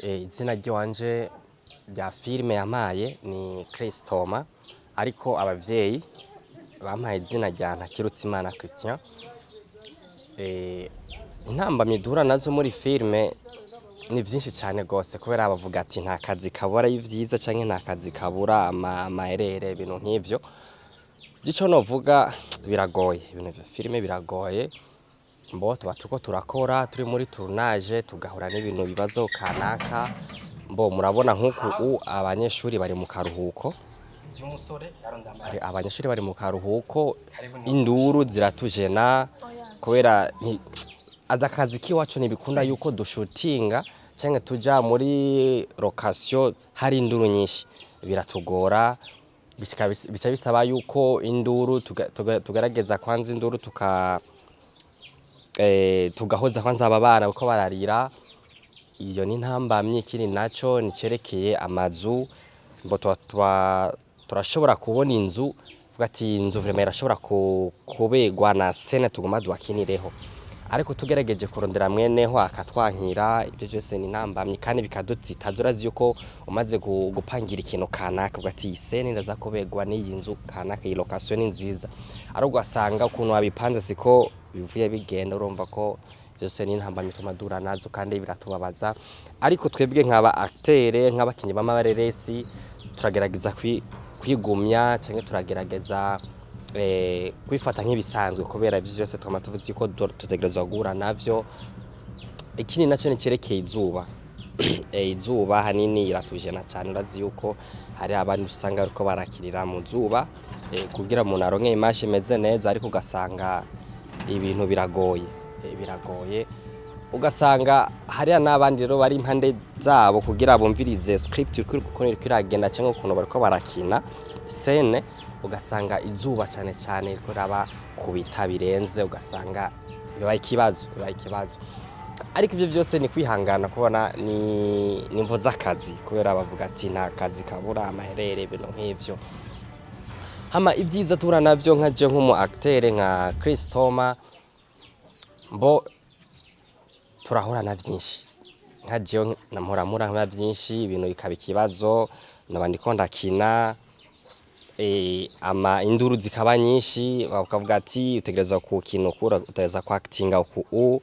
Izina ryanje rya filime yamaye ni Christoma, ariko abavyeyi bampaye izina rya Ntakirutsimana Christian. Intambamyi duhura nazo muri filime ni vyinshi cyane gose, kubera bavuga ati nta kazi kabura y'ivyiza canke nta kazi kabura amaherere, ibintu nk'ivyo. Gico novuga biragoye, ibintu vya filime biragoye. Mbo tuba turiko turakora turi muri tournage, tugahura n'ibintu bibazo kanaka. Mbo murabona nk'uku abanyeshuri bari mu karuhuko, abanyeshuri bari mu karuhuko, induru ziratujena kubera akazi k'iwacu ntibikunda yuko dushutinga canke tuja muri location hari induru nyinshi, biratugora. Bica bisaba yuko induru tugerageza kwanza induru tugahoza kwanza aba bana uko bararira. Iyo ni ntambamye. Ikindi naco nicerekeye amazu. Mbo turashobora kubona inzu vuga ati inzu vraiment irashobora kubegwa na scene tuguma duakinireho, ariko tugerageje kurondera mweneho akatwankira. Ibyo byose ni ntambamye kandi bikadutsita. Urazi yuko umaze gupangira ikintu kanaka vuga ati scene ndaza kubegwa n'iyi nzu kanaka, iyi location ni nziza, ariko ugasanga ukuntu wabipanze siko bivuye bigenda. Urumva ko byose ni ntambamye tumadura nazo kandi biratubabaza. Ariko twebwe nk'aba acteur, nk'abakinyi b'amabareresi, turagerageza kwigumya canke turagerageza kwifata nk'ibisanzwe, kubera ibyo byose twama tuvuze ko tutegerezwa guhura navyo. Ikindi naco nicerekeye izuba. Izuba hanini iratujena cyane. Urazi yuko hari abantu usanga ariko barakirira mu zuba kugira umuntu aronke image imeze neza, ariko ugasanga ibintu biragoye. Ugasanga hari n'abandi rero bari impande zabo kugira bumvirize script uko iragenda cyangwa ukuntu bariko barakina scene. Ugasanga izuba cyane cyane riko raba kubita birenze, ugasanga bibaye ikibazo. Ariko ivyo byose ni kwihangana, kubona ni imvo z'akazi, kubera bavuga ati nta kazi kabura amaherere, ibintu nk'ivyo. Hama ibyiza tura navyo nkaje nk'umu acteur nka Christoma, mbo turahura na byinshi. Nkaje namuramura nka byinshi, ibintu bikaba ikibazo, nabandi ko ndakina ama induru zikaba nyinshi, bakavuga ati utegereza kukina ukura, utegereza kwactinga uku.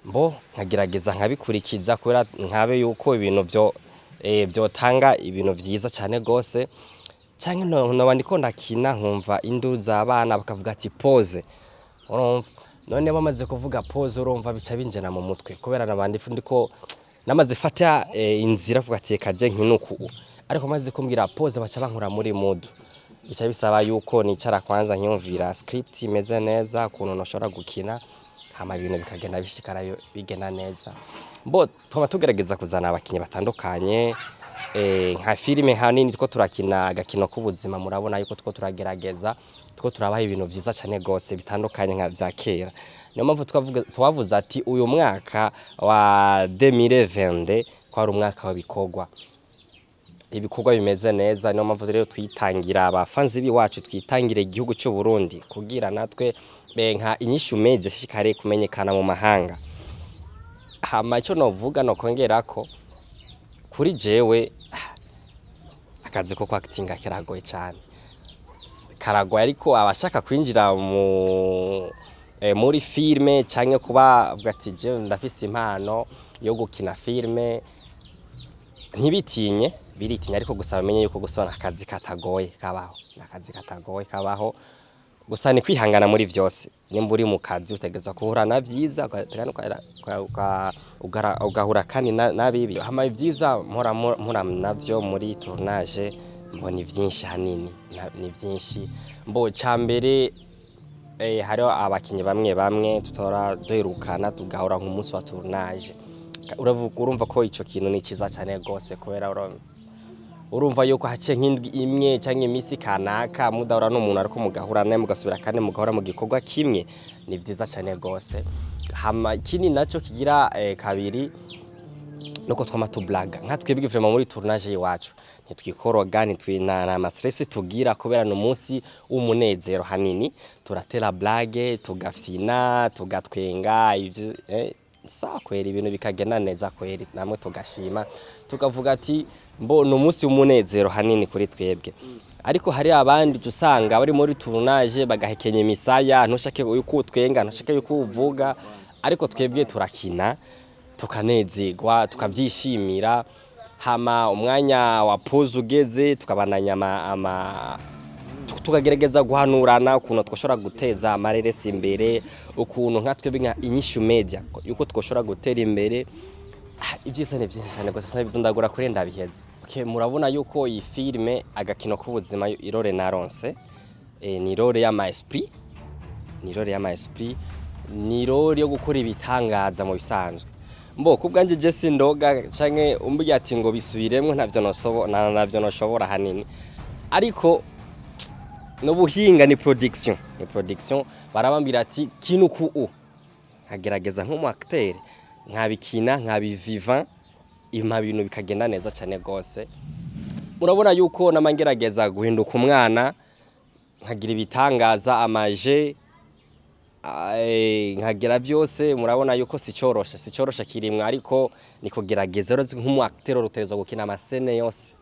Mbo nkagerageza nkabikurikiza, kubera nkabe yuko ibintu byotanga ibintu vyiza cyane gose. Canke nabandi ko ndakina nkumva induru z'abana bakavuga ati pause. Urumva none bamaze kuvuga pause, urumva bica binjena mu mutwe, kubera nabandi ndiko namaze fata inzira vuga ati kaje nkinuku, ariko maze kumbwira pause baca bankura muri mood. Bica bisaba yuko nicara kwanza nyumvira script imeze neza, ukuntu noshobora gukina, hama ibintu bikagenda bishikara bigenda neza. Mbo twaba tugerageza kuzana abakinyi batandukanye. Nka filime hanini two turakina agakino k'ubuzima, murabona yuko two turagerageza, two turabaha ibintu vyiza cyane gose bitandukanye nka vya kera. Niyo mpamvu twavuze ati uyu mwaka wa 2020 kwari umwaka w'ibikogwa, ibikorwa bimeze neza. Niyo mpamvu rero twitangira abafanzi biwacu, twitangire igihugu cy'u Burundi, kugira natwe nka Inyishu Media shikare kumenyekana mu mahanga. Hama ico novuga no kongera ko kuri jewe akazi ko kwactinga kiragoye cyane, karagoye. Ariko abashaka kwinjira muri filme canke kuba avuga ati je ndafise impano yo gukina filme, ntibitinye, biritinya, ariko gusa bamenye yuko gusona akazi katagoye kabaho, nakazi katagoye kabaho. Gusa ni kwihangana muri vyose. Nimba uri mu kazi utegeza kuhura na vyiza, ugahura kandi nabibi. Hama ivyiza mpora navyo muri tournage, mbo ni vyinshi hanini, ni vyinshi. Mbo cambere hariho abakinyi bamwe tutora duherukana tugahura nk'umunsi wa tournage. Urumva ko ico kintu ni ciza cyane gose, kubera urumva yuko hace nk'indwi imwe canke imisi kanaka mudahura n'umuntu, ariko mugahura naye mugasubira kandi mugahora mu gikorwa kimwe, ni vyiza cyane gose. Hama ikindi naco kigira kabiri nuko twama tublaga. Nka twebwe vraiment muri tournage yiwacu ntitwikoroga, ntitwinana amasress tugira, kubera no munsi w'umunezero hanini turatera blague, tugafyina, tugatwenga. Ivyo sa kwera ibintu bikagenda neza kweri namwe tugashima tukavuga ati mbona umunsi w'umunezero hanini kuri twebwe ariko hari abandi usanga bari muri tournage bagahekenye misaya ntushake yuko twenga ntushake yuko uvuga ariko twebwe turakina tukanezerwa tukabyishimira hama umwanya wa pause ugeze tukabananya tukagerageza guhanurana ukuntu twoshora guteza amareresi imbere ukuntu nka twebwe nka Inyishu Media yuko twoshora gutera imbere ibyisa ni byinshi cyane gusa ndagura kuri ndabiheze murabona yuko iyi filme Agakino k'ubuzima irore naronse ni irore y'ama esprit ni irore yo gukora ibitangaza mu bisanzwe mbo kubwanje je sindoga canke umbye ati ngo bisubiremwe ntavyo noshobora hanini ariko n'ubuhinga ni production barabambira ati kinu ku nkagerageza nk'umu acteur nkabikina nkabiviva ima bintu bikagenda neza cyane gose murabona yuko namangerageza guhinduka umwana nkagira ibitangaza amaje nkagira byose murabona yuko sicorosha kirimwe ariko niko gerageza rero nk'umu acteur rutezo gukina amasene yose